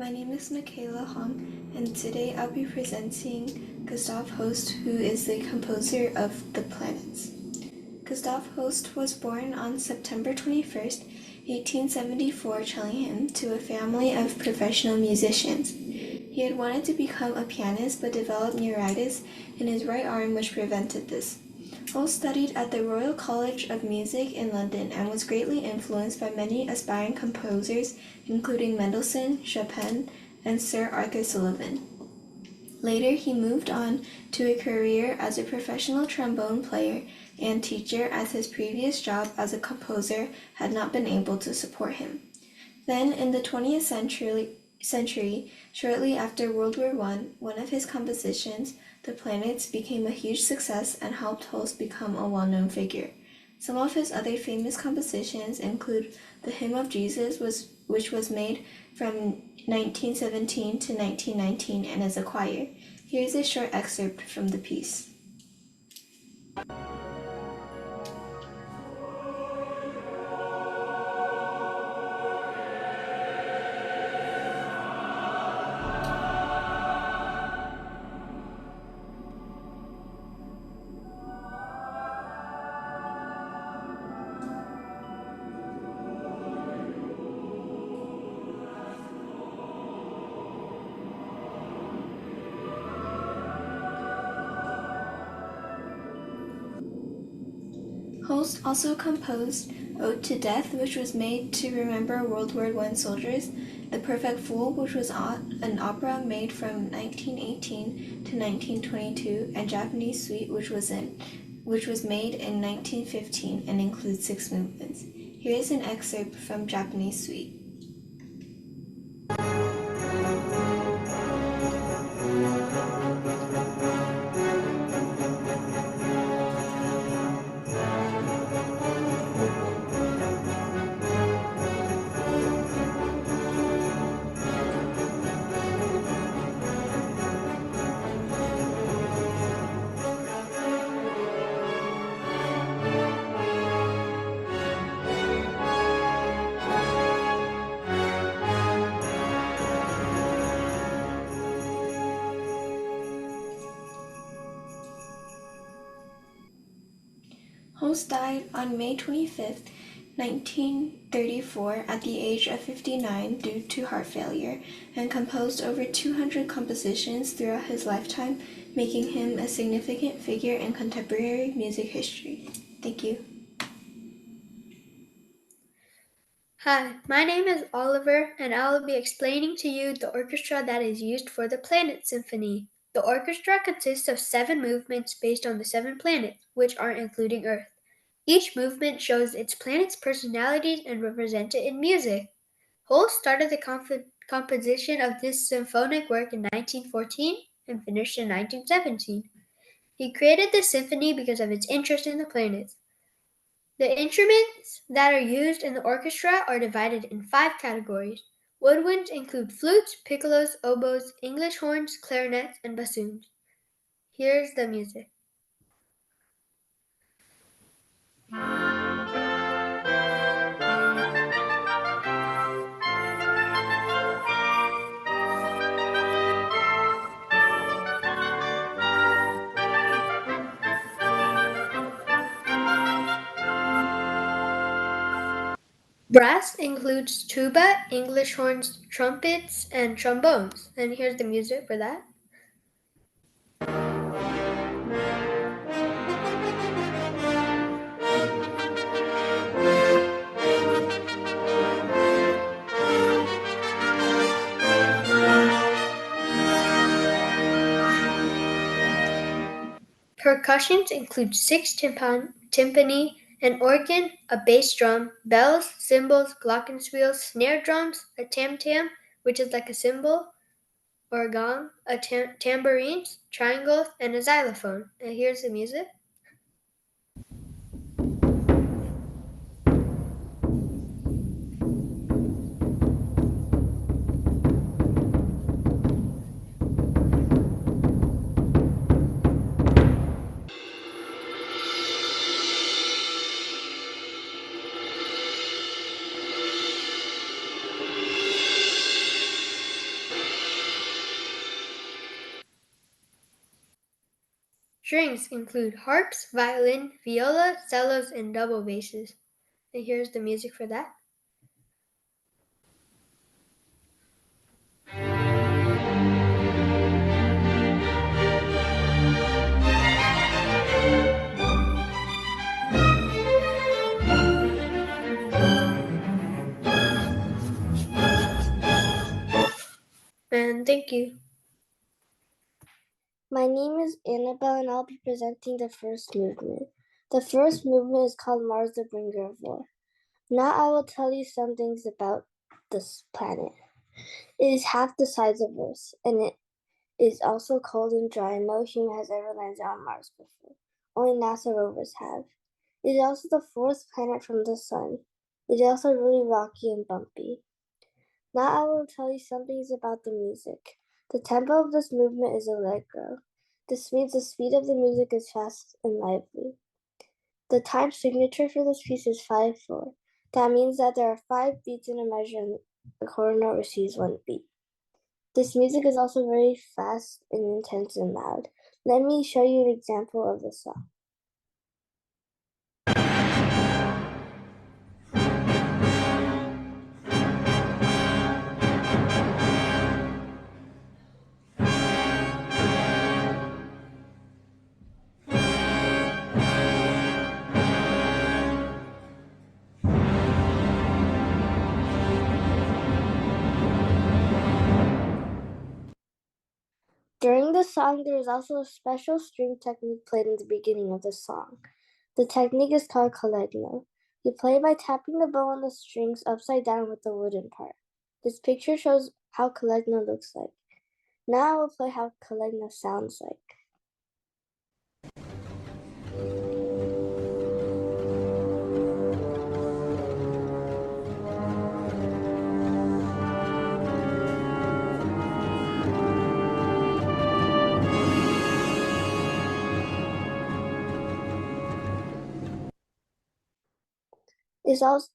My name is Mikayla and today I'll be presenting Gustav Holst, who is the composer of The Planets. Gustav Holst was born on September 21st, 1874, Chillingham, to a family of professional musicians. He had wanted to become a pianist but developed neuritis in his right arm which prevented this. Holst studied at the Royal College of Music in London and was greatly influenced by many aspiring composers, including Mendelssohn, Chopin, and Sir Arthur Sullivan. Later, he moved on to a career as a professional trombone player and teacher, as his previous job as a composer had not been able to support him. Then, in the 20th century, shortly after World War I, one of his compositions, The Planets, became a huge success and helped Holst become a well-known figure. Some of his other famous compositions include The Hymn of Jesus, which was made from 1917 to 1919 and is a choir. Here's a short excerpt from the piece. Holst also composed Ode to Death, which was made to remember World War I soldiers, The Perfect Fool, which was an opera made from 1918 to 1922, and Japanese Suite, which was made in 1915 and includes 6 movements. Here is an excerpt from Japanese Suite. Holst died on May 25, 1934, at the age of 59 due to heart failure, and composed over 200 compositions throughout his lifetime, making him a significant figure in contemporary music history. Thank you. Hi, my name is Oliver, and I will be explaining to you the orchestra that is used for the Planet Symphony. The orchestra consists of 7 movements based on the 7 planets, which are including Earth. Each movement shows its planet's personalities and represents it in music. Holst started the composition of this symphonic work in 1914 and finished in 1917. He created the symphony because of its interest in the planets. The instruments that are used in the orchestra are divided in 5 categories. Woodwinds include flutes, piccolos, oboes, English horns, clarinets, and bassoons. Here's the music. Brass includes tuba, English horns, trumpets, and trombones. And here's the music for that. Percussions include 6 timpani, an organ, a bass drum, bells, cymbals, glockenspiels, snare drums, a tam-tam, which is like a cymbal or a gong, tambourines, triangles, and a xylophone. And here's the music. Strings include harps, violin, viola, cellos, and double basses. And here's the music for that. And thank you. My name is Annabelle and I'll be presenting the first movement. The first movement is called Mars, the Bringer of War. Now I will tell you some things about this planet. It is half the size of Earth, and it is also cold and dry, and no human has ever landed on Mars before. Only NASA rovers have. It is also the fourth planet from the Sun. It is also really rocky and bumpy. Now I will tell you some things about the music. The tempo of this movement is allegro. This means the speed of the music is fast and lively. The time signature for this piece is 5/4. That means that there are 5 beats in a measure and the quarter note receives 1 beat. This music is also very fast and intense and loud. Let me show you an example of the song. During the song, there is also a special string technique played in the beginning of the song. The technique is called collegno. You play by tapping the bow on the strings upside down with the wooden part. This picture shows how collegno looks like. Now I will play how collegno sounds like.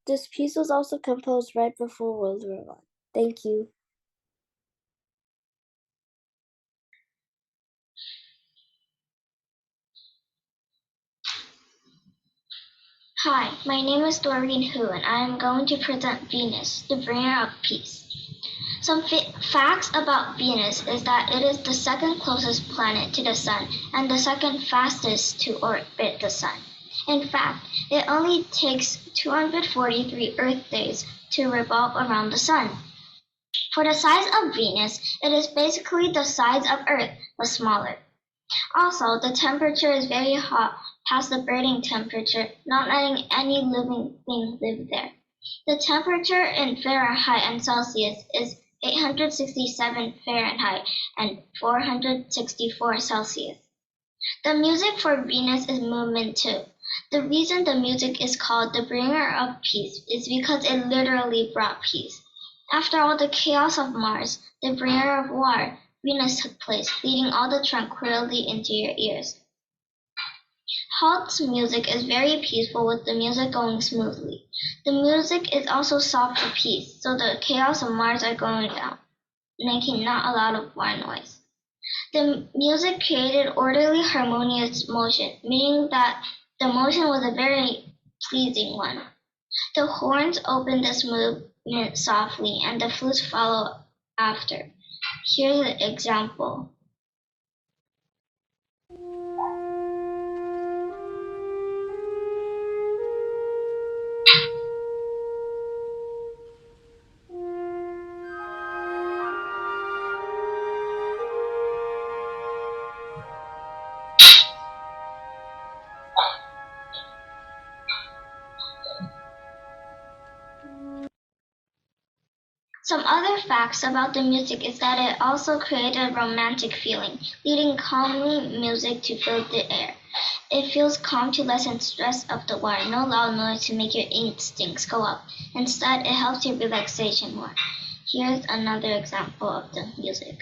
This piece was also composed right before World War I. Thank you. Hi, my name is Doreen and I am going to present Venus, the bringer of peace. Some facts about Venus is that it is the second closest planet to the Sun and the second fastest to orbit the Sun. In fact, it only takes 243 Earth days to revolve around the Sun. For the size of Venus, it is basically the size of Earth, but smaller. Also, the temperature is very hot, past the burning temperature, not letting any living thing live there. The temperature in Fahrenheit and Celsius is 867 Fahrenheit and 464 Celsius. The music for Venus is movement 2. The reason the music is called the bringer of peace is because it literally brought peace. After all the chaos of Mars, the bringer of war, Venus took place, leading all the tranquility into your ears. Holst's music is very peaceful with the music going smoothly. The music is also soft for peace, so the chaos of Mars are going down, making not a lot of war noise. The music created orderly, harmonious motion, meaning that the motion was a very pleasing one. The horns open this movement softly, and the flutes follow after. Here's an example. Some other facts about the music is that it also created a romantic feeling, leading calming music to fill the air. It feels calm to lessen stress of the war, no loud noise to make your instincts go up. Instead, it helps your relaxation more. Here's another example of the music.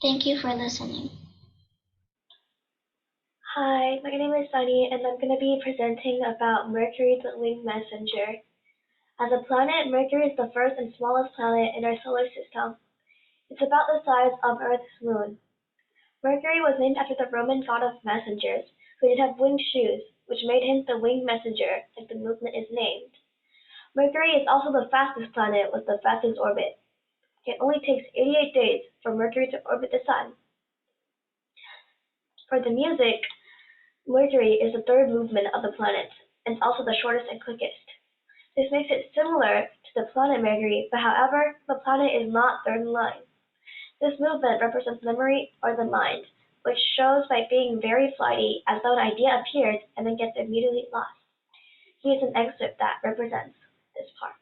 Thank you for listening. Hi, my name is Sunnie, and I'm going to be presenting about Mercury, the winged messenger. As a planet, Mercury is the first and smallest planet in our solar system. It's about the size of Earth's moon. Mercury was named after the Roman god of messengers, who did have winged shoes, which made him the winged messenger, like the movement is named. Mercury is also the fastest planet with the fastest orbit. It only takes 88 days for Mercury to orbit the Sun. For the music, Mercury is the third movement of the planets, and also the shortest and quickest. This makes it similar to the planet Mercury, but however, the planet is not third in line. This movement represents memory or the mind, which shows by being very flighty, as though an idea appears and then gets immediately lost. Here's an excerpt that represents this part.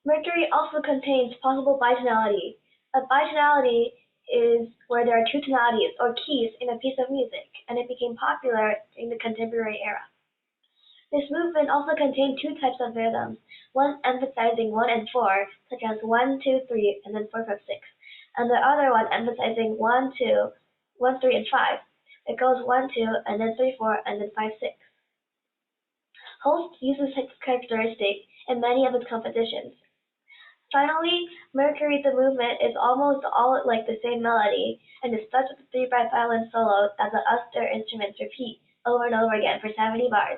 Mercury also contains possible bitonality. A bitonality is where there are two tonalities or keys in a piece of music, and it became popular during the contemporary era. This movement also contained two types of rhythms, one emphasizing 1 and 4, such as 1, 2, 3, and then 4, 5, 6, and the other one emphasizing 1, 2, 1, 3, and 5. It goes 1, 2, and then 3, 4, and then 5, 6. Holst uses this characteristic in many of his compositions. Finally, Mercury the movement is almost all like the same melody, and it starts with a 3-bar violin solo that the other instruments repeat over and over again for 70 bars.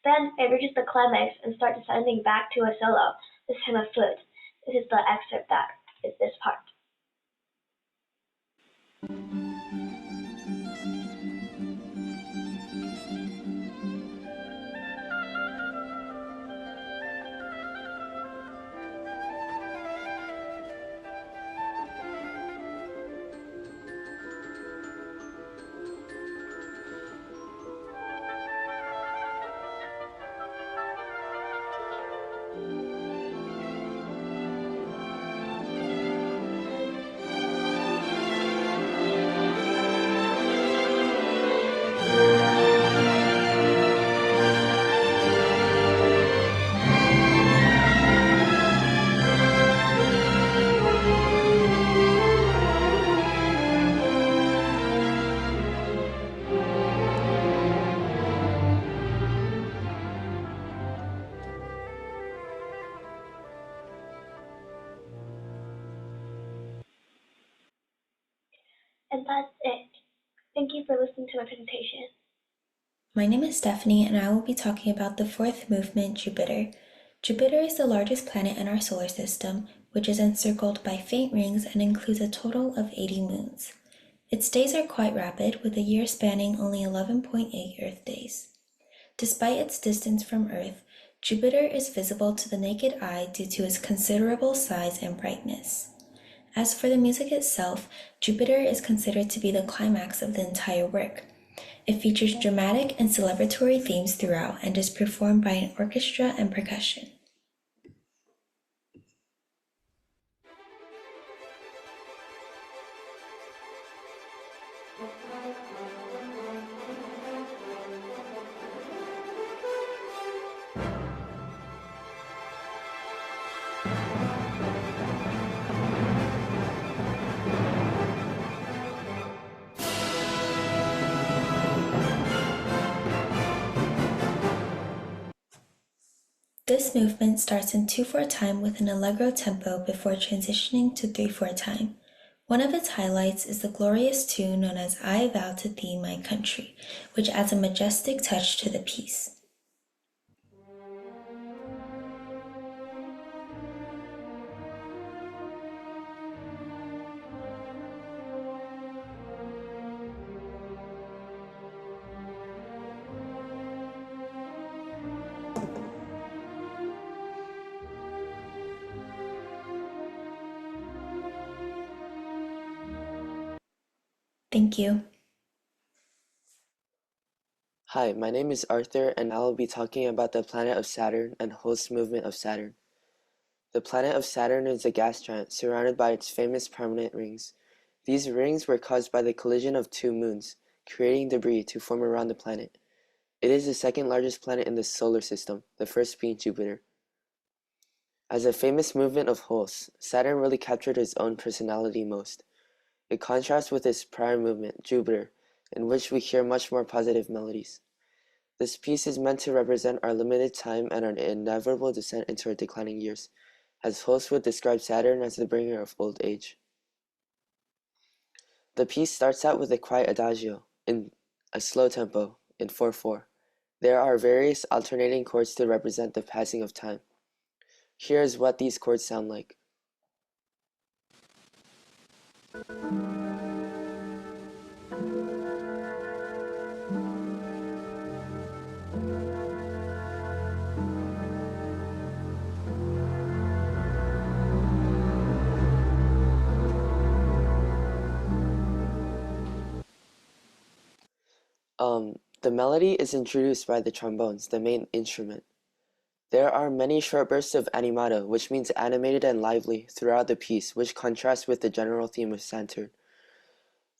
Then it reaches the climax and starts descending back to a solo, this time a flute. This is the excerpt that is this part. And that's it. Thank you for listening to my presentation. My name is Stephanie, and I will be talking about the fourth movement, Jupiter. Jupiter is the largest planet in our solar system, which is encircled by faint rings and includes a total of 80 moons. Its days are quite rapid, with a year spanning only 11.8 Earth days. Despite its distance from Earth, Jupiter is visible to the naked eye due to its considerable size and brightness. As for the music itself, Jupiter is considered to be the climax of the entire work. It features dramatic and celebratory themes throughout and is performed by an orchestra and percussion. This movement starts in 2/4 time with an allegro tempo before transitioning to 3/4 time. One of its highlights is the glorious tune known as I Vow to Thee, My Country, which adds a majestic touch to the piece. Thank you. Hi, my name is Arthur, and I will be talking about the planet of Saturn and Holst's movement of Saturn. The planet of Saturn is a gas giant surrounded by its famous permanent rings. These rings were caused by the collision of two moons, creating debris to form around the planet. It is the second largest planet in the solar system, the first being Jupiter. As a famous movement of Holst, Saturn really captured his own personality most. It contrasts with his prior movement, Jupiter, in which we hear much more positive melodies. This piece is meant to represent our limited time and our inevitable descent into our declining years, as Holst would describe Saturn as the bringer of old age. The piece starts out with a quiet adagio, in a slow tempo, in 4/4. There are various alternating chords to represent the passing of time. Here is what these chords sound like. The melody is introduced by the trombones, the main instrument. There are many short bursts of animato, which means animated and lively, throughout the piece, which contrasts with the general theme of Saturn.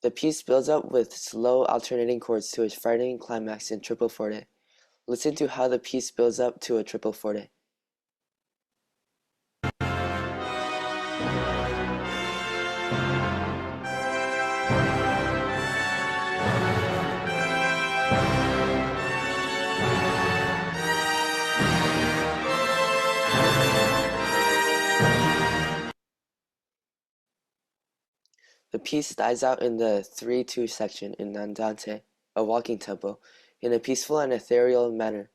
The piece builds up with slow alternating chords to a frightening climax in triple forte. Listen to how the piece builds up to a triple forte. The piece dies out in the 3/2 section in andante, a walking tempo, in a peaceful and ethereal manner.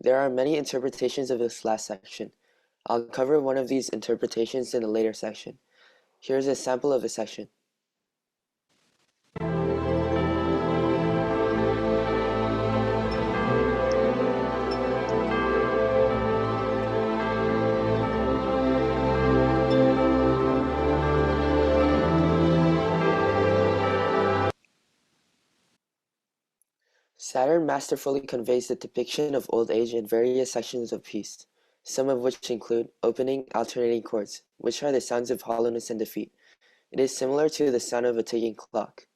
There are many interpretations of this last section. I'll cover one of these interpretations in a later section. Here's a sample of a section. Saturn masterfully conveys the depiction of old age in various sections of piece, some of which include opening alternating chords, which are the sounds of hollowness and defeat. It is similar to the sound of a ticking clock.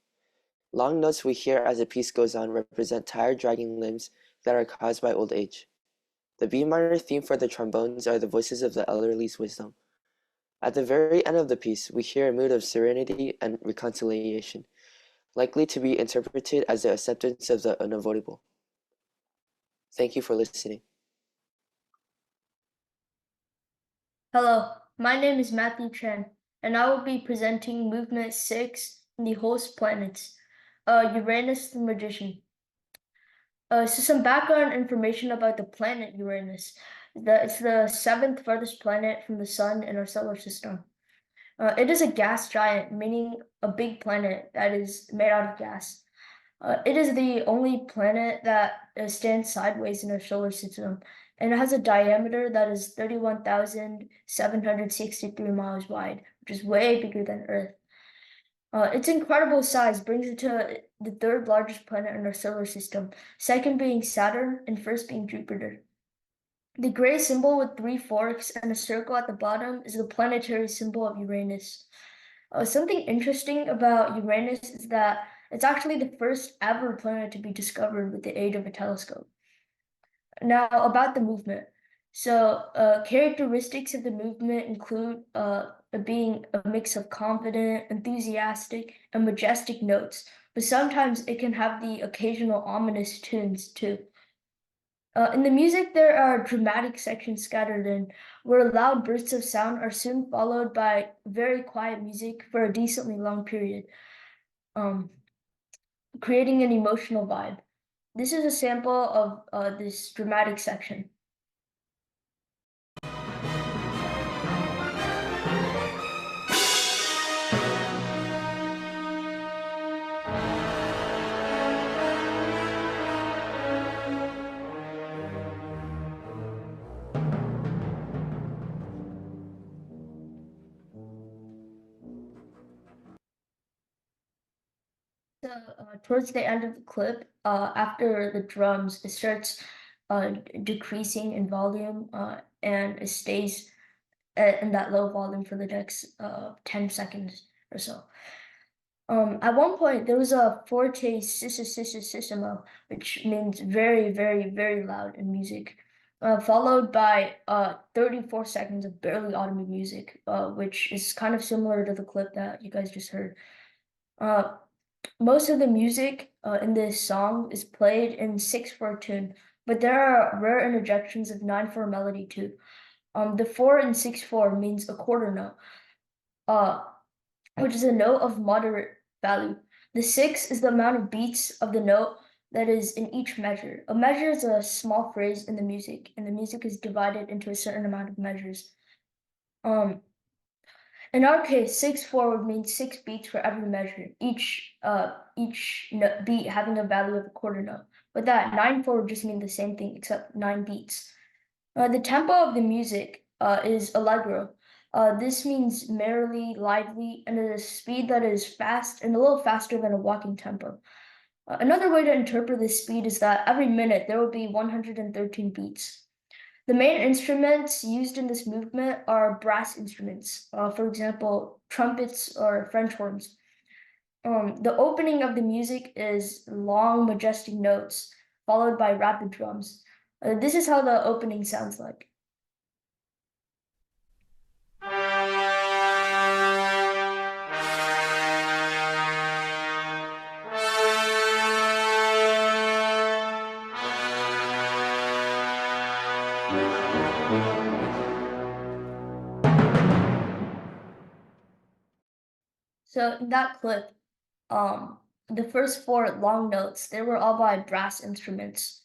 Long notes we hear as the piece goes on represent tired, dragging limbs that are caused by old age. The B minor theme for the trombones are the voices of the elderly's wisdom. At the very end of the piece, we hear a mood of serenity and reconciliation, likely to be interpreted as the acceptance of the unavoidable. Thank you for listening. Hello, my name is Matthew Chen, and I will be presenting Movement 6 in the Host Planets, Uranus the Magician. So some background information about the planet Uranus. It's the seventh farthest planet from the Sun in our solar system. It is a gas giant, meaning a big planet that is made out of gas. It is the only planet that stands sideways in our solar system, and it has a diameter that is 31,763 miles wide, which is way bigger than Earth. Its incredible size brings it to the third largest planet in our solar system, second being Saturn, and first being Jupiter. The gray symbol with three forks and a circle at the bottom is the planetary symbol of Uranus. Something interesting about Uranus is that it's actually the first ever planet to be discovered with the aid of a telescope. Now, about the movement. So, characteristics of the movement include being a mix of confident, enthusiastic, and majestic notes, but sometimes it can have the occasional ominous tunes too. In the music, there are dramatic sections scattered in, where loud bursts of sound are soon followed by very quiet music for a decently long period, creating an emotional vibe. This is a sample of this dramatic section. towards the end of the clip, after the drums, it starts decreasing in volume, and it stays in that low volume for the next 10 seconds or so. At one point, there was a fortissimo, which means very, very, very loud in music, followed by 34 seconds of barely audible music, which is kind of similar to the clip that you guys just heard. Most of the music in this song is played in 6/4 tune, but there are rare interjections of 9/4 melody too. The 4 in 6/4 means a quarter note, which is a note of moderate value. The 6 is the amount of beats of the note that is in each measure. A measure is a small phrase in the music, and the music is divided into a certain amount of measures. In our case, 6/4 would mean 6 beats for every measure, each beat having a value of a quarter note. But that 9/4 would just mean the same thing, except 9 beats. The tempo of the music is allegro. This means merrily, lively, and at a speed that is fast and a little faster than a walking tempo. Another way to interpret this speed is that every minute there will be 113 beats. The main instruments used in this movement are brass instruments, for example, trumpets or French horns. The opening of the music is long, majestic notes, followed by rapid drums. This is how the opening sounds like. So in that clip, the first 4 long notes, they were all by brass instruments.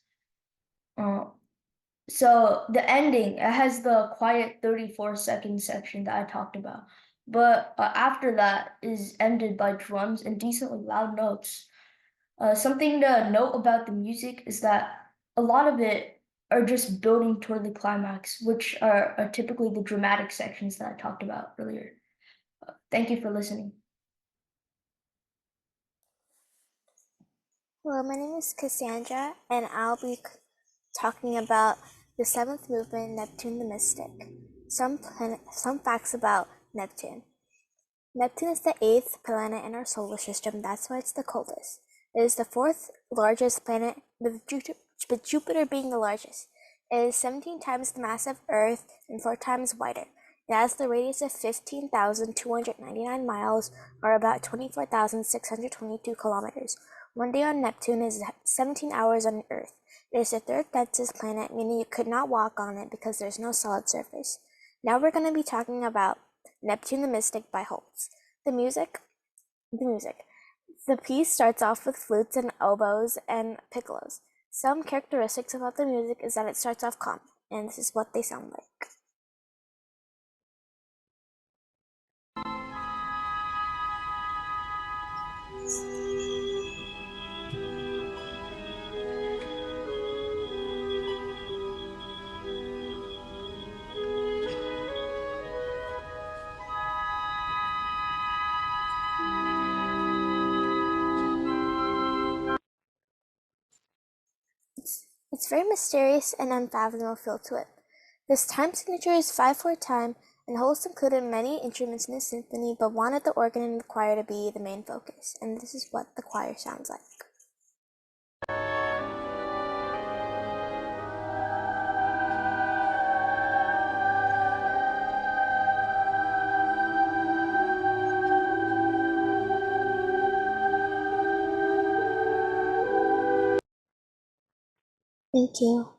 So the ending, it has the quiet 34-second section that I talked about. But after that is ended by drums and decently loud notes. Something to note about the music is that a lot of it are just building toward the climax, which are typically the dramatic sections that I talked about earlier. Thank you for listening. Hello, my name is Cassandra, and I'll be talking about the 7th movement, Neptune the Mystic. Some facts about Neptune. Neptune is the 8th planet in our solar system. That's why it's the coldest. It is the 4th largest planet, with Jupiter being the largest. It is 17 times the mass of Earth and 4 times wider. It has the radius of 15,299 miles, or about 24,622 kilometers. One day on Neptune is 17 hours on Earth. It is the 3rd densest planet, meaning you could not walk on it because there's no solid surface. Now we're going to be talking about Neptune the Mystic by Holst. The music. The piece starts off with flutes and oboes and piccolos. Some characteristics about the music is that it starts off calm, and this is what they sound like. It's very mysterious and unfathomable feel to it. This time signature is 5/4 time, and Holst included many instruments in the symphony, but wanted the organ and the choir to be the main focus, and this is what the choir sounds like. Thank you.